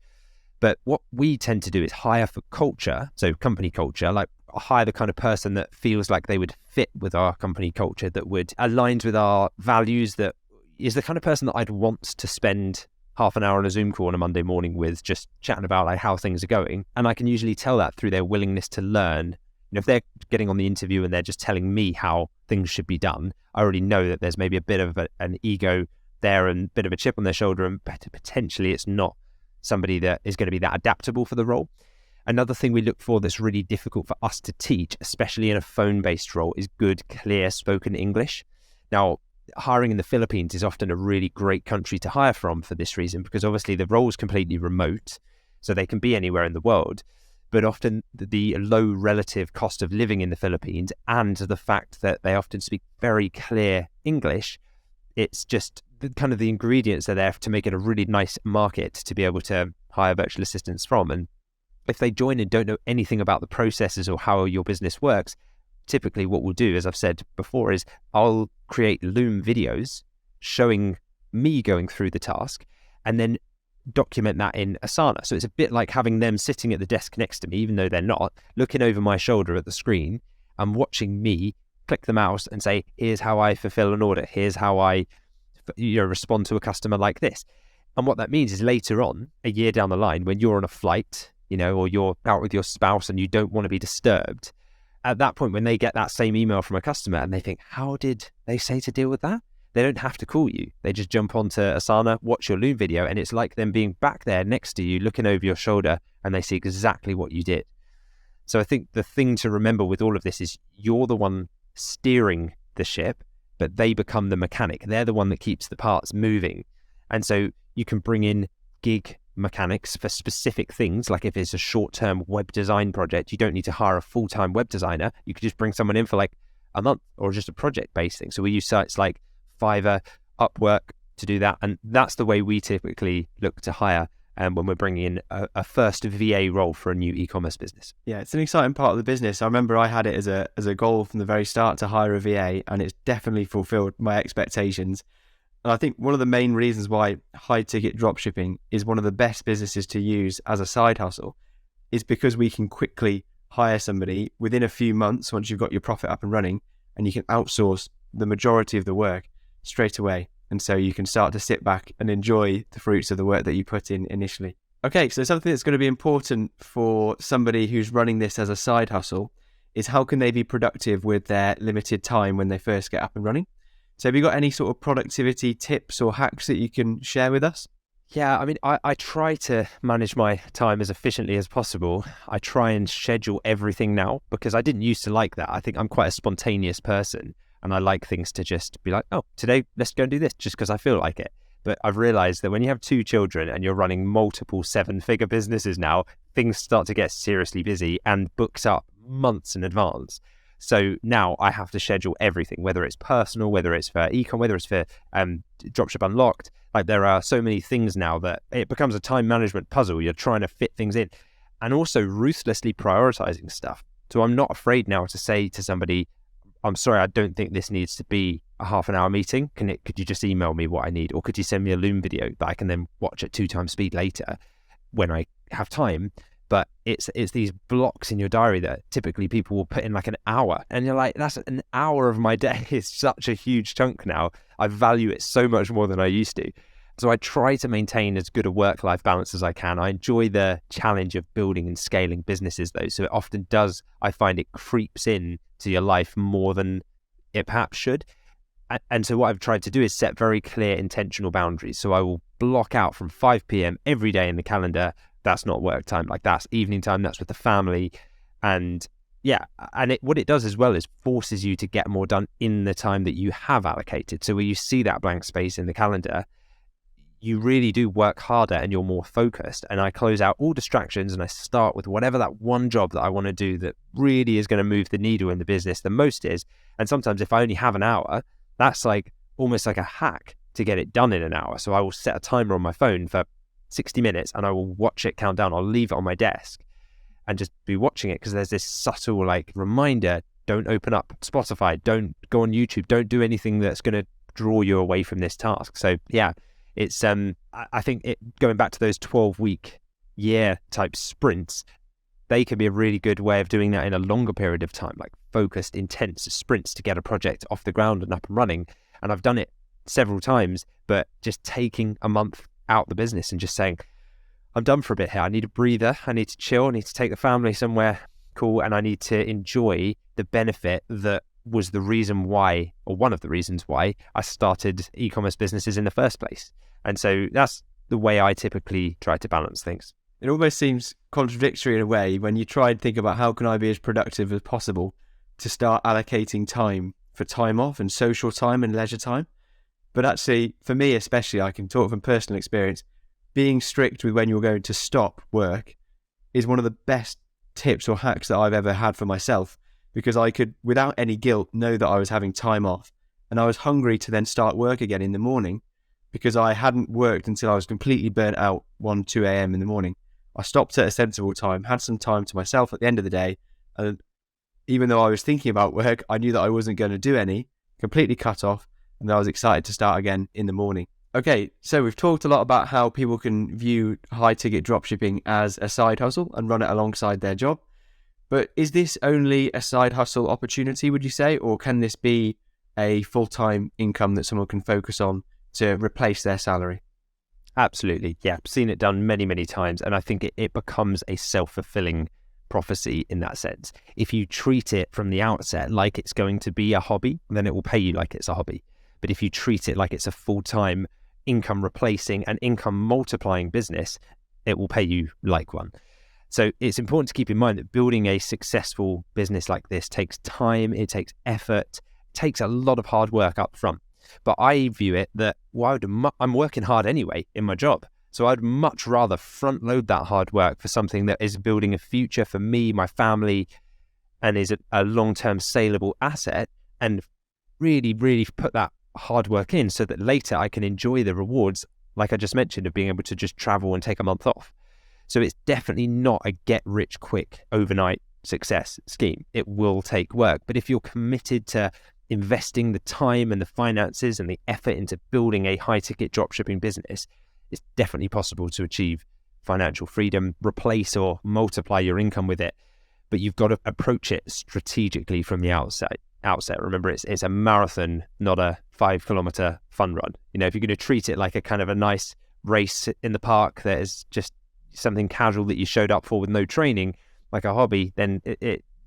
But what we tend to do is hire for culture, so company culture, like hire the kind of person that feels like they would fit with our company culture, that would align with our values, that is the kind of person that I'd want to spend half an hour on a Zoom call on a Monday morning with, just chatting about like how things are going. And I can usually tell that through their willingness to learn. If they're getting on the interview and they're just telling me how things should be done, I already know that there's maybe a bit of an ego there and a bit of a chip on their shoulder, and potentially it's not somebody that is going to be that adaptable for the role. Another thing we look for that's really difficult for us to teach, especially in a phone-based role, is good, clear spoken English. Now, hiring in the Philippines is often a really great country to hire from for this reason, because obviously the role is completely remote, so they can be anywhere in the world. But often the low relative cost of living in the Philippines and the fact that they often speak very clear English, it's just kind of the ingredients are there to make it a really nice market to be able to hire virtual assistants from. And if they join and don't know anything about the processes or how your business works, typically what we'll do, as I've said before, is I'll create Loom videos showing me going through the task and then document that in Asana. So it's a bit like having them sitting at the desk next to me, even though they're not, looking over my shoulder at the screen and watching me click the mouse and say, here's how I fulfill an order. Here's how I respond to a customer like this. And what that means is later on, a year down the line, when you're on a flight, or you're out with your spouse and you don't want to be disturbed, at that point, when they get that same email from a customer and they think, how did they say to deal with that? They don't have to call you. They just jump onto Asana, watch your Loom video, and it's like them being back there next to you, looking over your shoulder, and they see exactly what you did. So I think the thing to remember with all of this is you're the one steering the ship, but they become the mechanic. They're the one that keeps the parts moving. And so you can bring in gig mechanics for specific things. Like if it's a short-term web design project, you don't need to hire a full-time web designer. You could just bring someone in for like a month or just a project-based thing. So we use sites like Fiverr, Upwork to do that. And that's the way we typically look to hire when we're bringing in a first VA role for a new e-commerce business. Yeah, it's an exciting part of the business. I remember I had it as a goal from the very start to hire a VA, and it's definitely fulfilled my expectations. And I think one of the main reasons why high-ticket dropshipping is one of the best businesses to use as a side hustle is because we can quickly hire somebody within a few months once you've got your profit up and running, and you can outsource the majority of the work straight away. And so you can start to sit back and enjoy the fruits of the work that you put in initially. Okay, so something that's going to be important for somebody who's running this as a side hustle is how can they be productive with their limited time when they first get up and running? So have you got any sort of productivity tips or hacks that you can share with us? Yeah, I mean, I try to manage my time as efficiently as possible. I try and schedule everything now because I didn't used to like that. I think I'm quite a spontaneous person. And I like things to just be like, oh, today, let's go and do this just because I feel like it. But I've realized that when you have 2 children and you're running multiple 7-figure businesses now, things start to get seriously busy and books up months in advance. So now I have to schedule everything, whether it's personal, whether it's for ecom, whether it's for Dropship Unlocked. Like there are so many things now that it becomes a time management puzzle. You're trying to fit things in and also ruthlessly prioritizing stuff. So I'm not afraid now to say to somebody, I'm sorry, I don't think this needs to be a half an hour meeting. Could you just email me what I need? Or could you send me a Loom video that I can then watch at 2 times speed later when I have time? But it's these blocks in your diary that typically people will put in like an hour. And you're like, that's an hour of my day. It's such a huge chunk now. I value it so much more than I used to. So I try to maintain as good a work-life balance as I can. I enjoy the challenge of building and scaling businesses though. So it often does, I find it creeps in to your life more than it perhaps should. And so what I've tried to do is set very clear intentional boundaries. So I will block out from 5 p.m. every day in the calendar. That's not work time. Like that's evening time. That's with the family. And yeah, and what it does as well is forces you to get more done in the time that you have allocated. So where you see that blank space in the calendar, you really do work harder and you're more focused. And I close out all distractions and I start with whatever that one job that I want to do that really is going to move the needle in the business the most is. And sometimes if I only have an hour, that's like almost like a hack to get it done in an hour. So I will set a timer on my phone for 60 minutes and I will watch it count down. I'll leave it on my desk and just be watching it because there's this subtle like reminder, don't open up Spotify, don't go on YouTube, don't do anything that's going to draw you away from this task. So yeah, it's I think going back to those 12-week year type sprints, they can be a really good way of doing that in a longer period of time, like focused, intense sprints to get a project off the ground and up and running. And I've done it several times, but just taking a month out the business and just saying, I'm done for a bit here. I need a breather. I need to chill. I need to take the family somewhere cool. And I need to enjoy the benefit that was the reason why, or one of the reasons why I started e-commerce businesses in the first place. And so that's the way I typically try to balance things. It almost seems contradictory in a way when you try and think about how can I be as productive as possible to start allocating time for time off and social time and leisure time. But actually, for me especially, I can talk from personal experience, being strict with when you're going to stop work is one of the best tips or hacks that I've ever had for myself, because I could, without any guilt, know that I was having time off, and I was hungry to then start work again in the morning because I hadn't worked until I was completely burnt out 1, 2 a.m. in the morning. I stopped at a sensible time, had some time to myself at the end of the day, and even though I was thinking about work, I knew that I wasn't going to do any, completely cut off, and I was excited to start again in the morning. Okay, so we've talked a lot about how people can view high-ticket dropshipping as a side hustle and run it alongside their job. But is this only a side hustle opportunity, would you say, or can this be a full-time income that someone can focus on to replace their salary? Absolutely. Yeah, I've seen it done many, many times. And I think it becomes a self-fulfilling prophecy in that sense. If you treat it from the outset like it's going to be a hobby, then it will pay you like it's a hobby. But if you treat it like it's a full-time income replacing and income multiplying business, it will pay you like one. So it's important to keep in mind that building a successful business like this takes time, it takes effort, it takes a lot of hard work up front. But I view it that I'm working hard anyway in my job. So I'd much rather front load that hard work for something that is building a future for me, my family, and is a long-term saleable asset, and really, really put that hard work in so that later I can enjoy the rewards, like I just mentioned, of being able to just travel and take a month off. So it's definitely not a get rich quick overnight success scheme. It will take work. But if you're committed to investing the time and the finances and the effort into building a high ticket dropshipping business, it's definitely possible to achieve financial freedom, replace or multiply your income with it. But you've got to approach it strategically from the outset. Remember, it's a marathon, not a 5-kilometer fun run. You know, if you're going to treat it like a kind of a nice race in the park that is just something casual that you showed up for with no training, like a hobby, then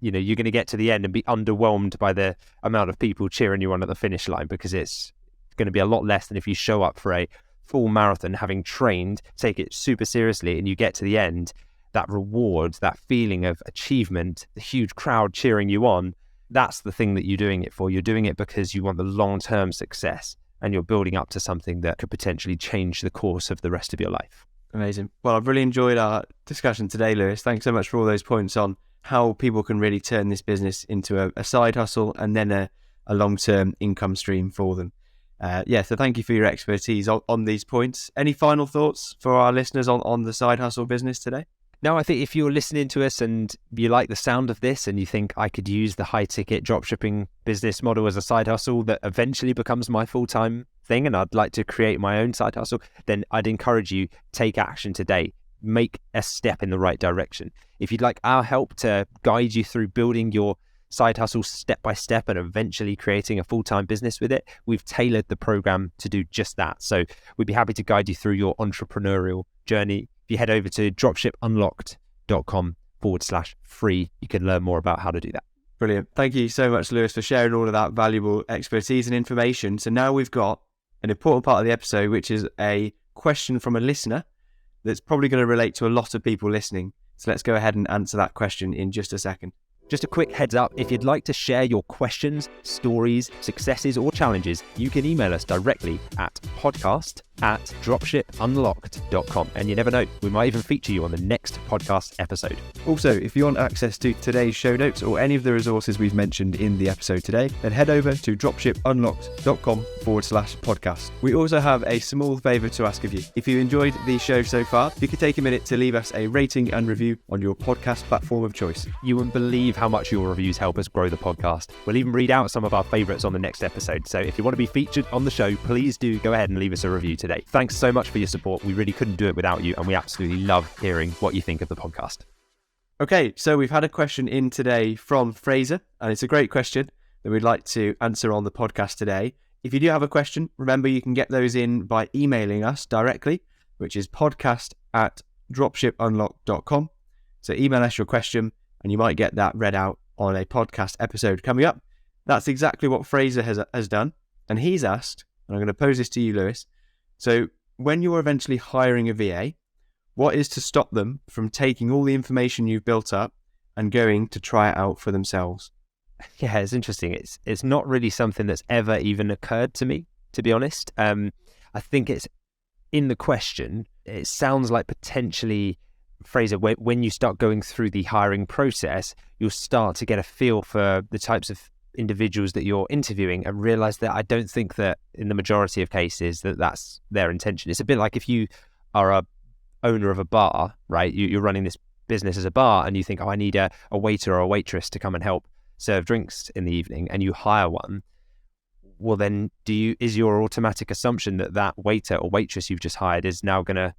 you're going to get to the end and be underwhelmed by the amount of people cheering you on at the finish line, because it's going to be a lot less than if you show up for a full marathon having trained, take it super seriously, and you get to the end, that reward, that feeling of achievement, the huge crowd cheering you on, that's the thing that you're doing it for. You're doing it because you want the long-term success, and you're building up to something that could potentially change the course of the rest of your life. Amazing. Well, I've really enjoyed our discussion today, Lewis. Thanks so much for all those points on how people can really turn this business into a side hustle and then a long-term income stream for them. So thank you for your expertise on these points. Any final thoughts for our listeners on the side hustle business today? No, I think if you're listening to us and you like the sound of this and you think I could use the high ticket dropshipping business model as a side hustle that eventually becomes my full-time thing, and I'd like to create my own side hustle, then I'd encourage you, take action today. Make a step in the right direction. If you'd like our help to guide you through building your side hustle step by step and eventually creating a full-time business with it, we've tailored the program to do just that. So we'd be happy to guide you through your entrepreneurial journey. If you head over to dropshipunlocked.com/free, you can learn more about how to do that. Brilliant. Thank you so much, Lewis, for sharing all of that valuable expertise and information. So now we've got an important part of the episode, which is a question from a listener that's probably going to relate to a lot of people listening. So let's go ahead and answer that question in just a second. Just a quick heads up, if you'd like to share your questions, stories, successes, or challenges, you can email us directly at podcast@dropshipunlocked.com. And you never know, we might even feature you on the next podcast episode. Also, if you want access to today's show notes or any of the resources we've mentioned in the episode today, then head over to dropshipunlocked.com/podcast. We also have a small favour to ask of you. If you enjoyed the show so far, you could take a minute to leave us a rating and review on your podcast platform of choice. You wouldn't believe how much your reviews help us grow the podcast. We'll even read out some of our favourites on the next episode. So if you want to be featured on the show, please do go ahead and leave us a review today. Thanks so much for your support. We really couldn't do it without you, and we absolutely love hearing what you think of the podcast. Okay, so we've had a question in today from Fraser, and it's a great question that we'd like to answer on the podcast today. If you do have a question, remember you can get those in by emailing us directly, which is podcast@dropshipunlocked.com. So email us your question and you might get that read out on a podcast episode coming up. That's exactly what Fraser has done. And he's asked, and I'm going to pose this to you, Lewis. So when you're eventually hiring a VA, what is to stop them from taking all the information you've built up and going to try it out for themselves? Yeah, it's interesting. It's not really something that's ever even occurred to me, to be honest. I think it's in the question. It sounds like potentially, Fraser, when you start going through the hiring process, you'll start to get a feel for the types of individuals that you're interviewing and realize that I don't think that in the majority of cases that's their intention. It's a bit like if you are a owner of a bar, right? You're running this business as a bar and you think, I need a waiter or a waitress to come and help serve drinks in the evening, and you hire one. Well, then is your automatic assumption that waiter or waitress you've just hired is now going to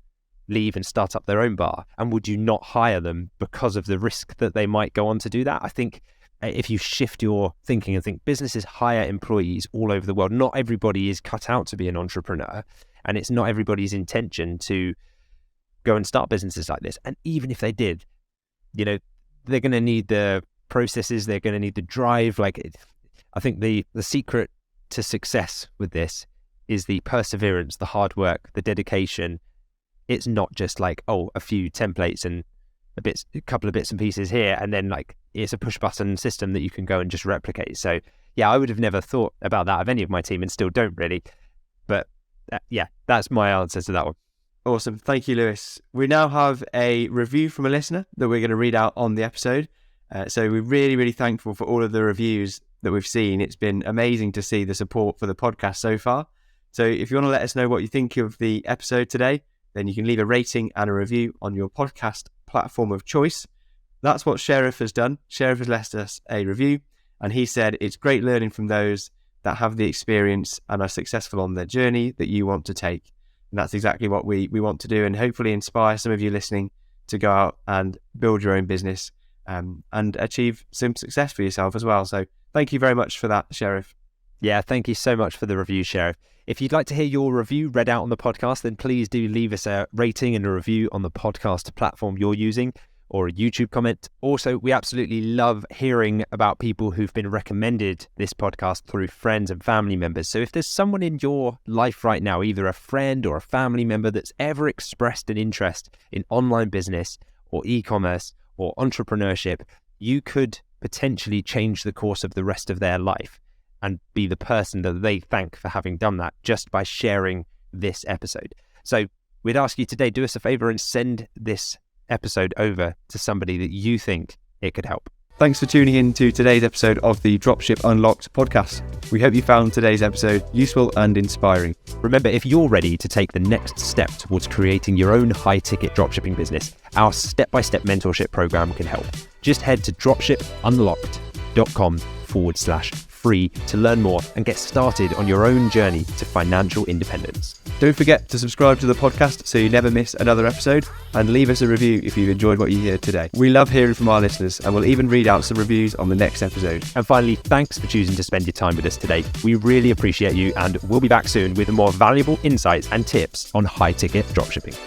leave and start up their own bar? And would you not hire them because of the risk that they might go on to do that? I think if you shift your thinking and think businesses hire employees all over the world, not everybody is cut out to be an entrepreneur, and it's not everybody's intention to go and start businesses like this. And even if they did, they're going to need the processes, they're going to need the drive. I think the secret to success with this is the perseverance, the hard work, the dedication. It's not just like, a few templates and a couple of bits and pieces here, and then it's a push button system that you can go and just replicate. So yeah, I would have never thought about that of any of my team and still don't really. But that's my answer to that one. Awesome. Thank you, Lewis. We now have a review from a listener that we're going to read out on the episode. So we're really, really thankful for all of the reviews that we've seen. It's been amazing to see the support for the podcast so far. So if you want to let us know what you think of the episode today, then you can leave a rating and a review on your podcast platform of choice. That's what Sheriff has done. Sheriff has left us a review, and he said it's great learning from those that have the experience and are successful on their journey that you want to take. And that's exactly what we want to do, and hopefully inspire some of you listening to go out and build your own business and achieve some success for yourself as well. So thank you very much for that, Sheriff. Yeah, thank you so much for the review, Sheriff. If you'd like to hear your review read out on the podcast, then please do leave us a rating and a review on the podcast platform you're using, or a YouTube comment. Also, we absolutely love hearing about people who've been recommended this podcast through friends and family members. So if there's someone in your life right now, either a friend or a family member, that's ever expressed an interest in online business or e-commerce or entrepreneurship, you could potentially change the course of the rest of their life and be the person that they thank for having done that just by sharing this episode. So we'd ask you today, do us a favor and send this episode over to somebody that you think it could help. Thanks for tuning in to today's episode of the Dropship Unlocked podcast. We hope you found today's episode useful and inspiring. Remember, if you're ready to take the next step towards creating your own high-ticket dropshipping business, our step-by-step mentorship program can help. Just head to dropshipunlocked.com/free to learn more and get started on your own journey to financial independence. Don't forget to subscribe to the podcast so you never miss another episode, and leave us a review if you've enjoyed what you hear today. We love hearing from our listeners, and we'll even read out some reviews on the next episode. And finally, thanks for choosing to spend your time with us today. We really appreciate you, and we'll be back soon with more valuable insights and tips on high-ticket dropshipping.